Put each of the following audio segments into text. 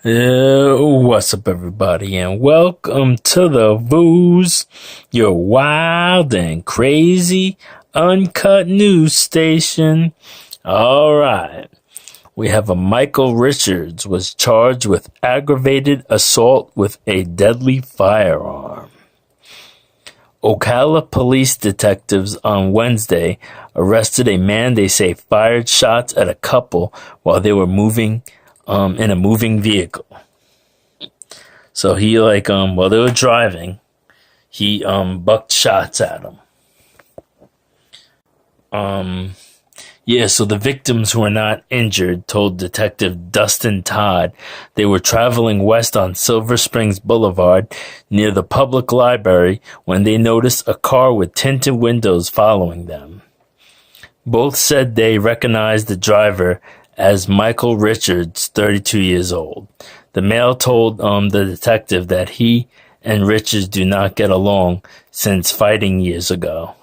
What's up, everybody, and welcome to the Vooz, your wild and crazy uncut news station. All right, we have a Michael Richards was charged with aggravated assault with a deadly firearm. Ocala police detectives on Wednesday arrested a man they say fired shots at a couple while they were moving in a moving vehicle. So he while they were driving, he bucked shots at them. So the victims who were not injured told Detective Dustin Todd they were traveling west on Silver Springs Boulevard near the public library when they noticed a car with tinted windows following them. Both said they recognized the driver as Michael Richards, 32 years old. The male told the detective that he and Richards do not get along since fighting years ago.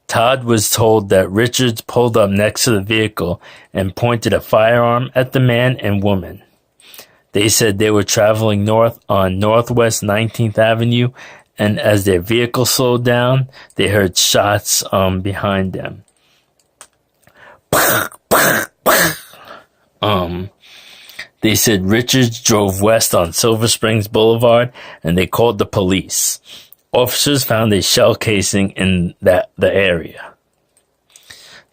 Todd was told that Richards pulled up next to the vehicle and pointed a firearm at the man and woman. They said they were traveling north on Northwest 19th Avenue, and as their vehicle slowed down, they heard shots behind them. They said Richards drove west on Silver Springs Boulevard and they called the police. Officers found a shell casing in the area.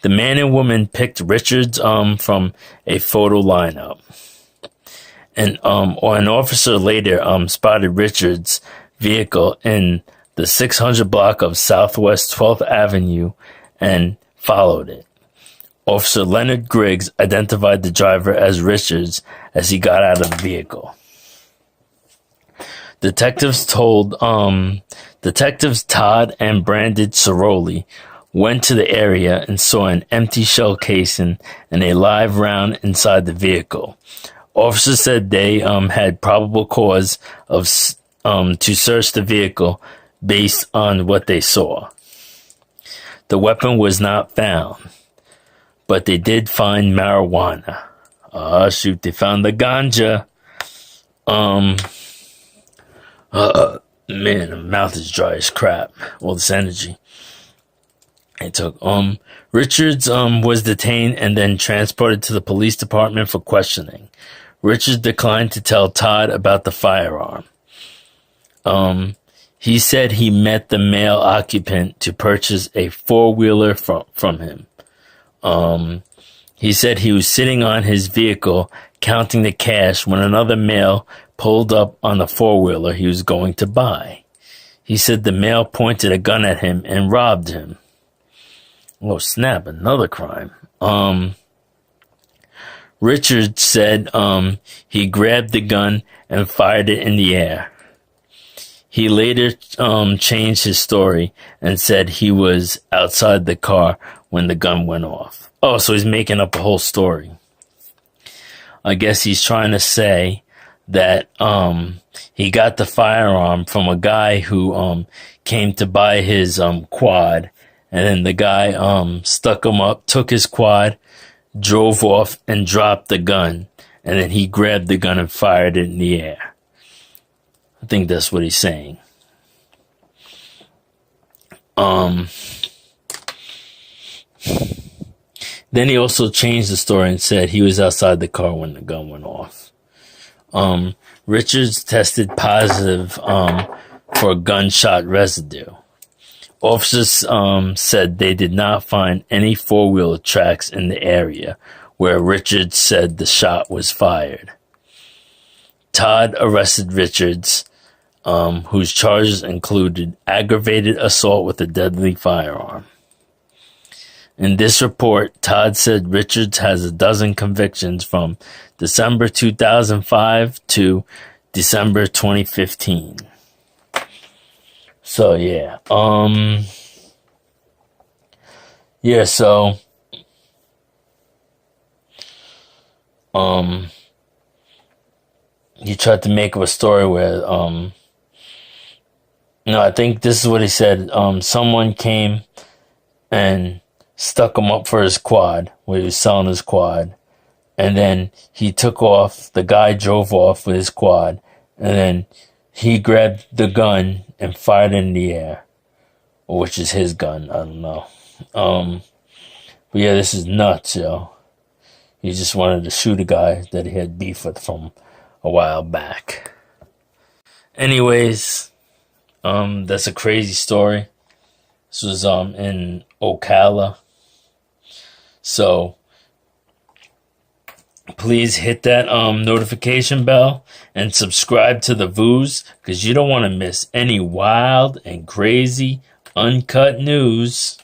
The man and woman picked Richards from a photo lineup. And an officer later spotted Richards' vehicle in the 600 block of Southwest 12th Avenue and followed it. Officer Leonard Griggs identified the driver as Richards as he got out of the vehicle. Detectives Todd and Brandon Ciroli went to the area and saw an empty shell casing and a live round inside the vehicle. Officers said they had probable cause of to search the vehicle based on what they saw. The weapon was not found, but they did find marijuana. They found the ganja. Man, the mouth is dry as crap. All this energy it took. Richards was detained and then transported to the police department for questioning. Richards declined to tell Todd about the firearm. He said he met the male occupant to purchase a four-wheeler from him. He said he was sitting on his vehicle counting the cash when another male pulled up on the four-wheeler he was going to buy. He said the male pointed a gun at him and robbed him. Oh, snap, another crime. Richard said he grabbed the gun and fired it in the air. He later changed his story and said he was outside the car when the gun went off. Oh, so he's making up a whole story. I guess he's trying to say that he got the firearm from a guy who came to buy his quad, and then the guy stuck him up, took his quad, drove off, and dropped the gun, and then he grabbed the gun and fired it in the air. I think that's what he's saying. Then he also changed the story and said he was outside the car when the gun went off. Richards tested positive for gunshot residue. Officers said they did not find any four-wheeler tracks in the area where Richards said the shot was fired. Todd arrested Richards, whose charges included aggravated assault with a deadly firearm. In this report, Todd said Richards has a dozen convictions from December 2005 to December 2015. So, yeah. He tried to make up a story where, I think this is what he said. Someone came and stuck him up for his quad, where he was selling his quad. and then he took off. The guy drove off with his quad, and then he grabbed the gun and fired it in the air, which is his gun. I don't know. But yeah, this is nuts, yo. He just wanted to shoot a guy that he had beef with from a while back. Anyways, that's a crazy story. This was in Ocala. So please hit that notification bell and subscribe to the Vooz, because you don't want to miss any wild and crazy uncut news.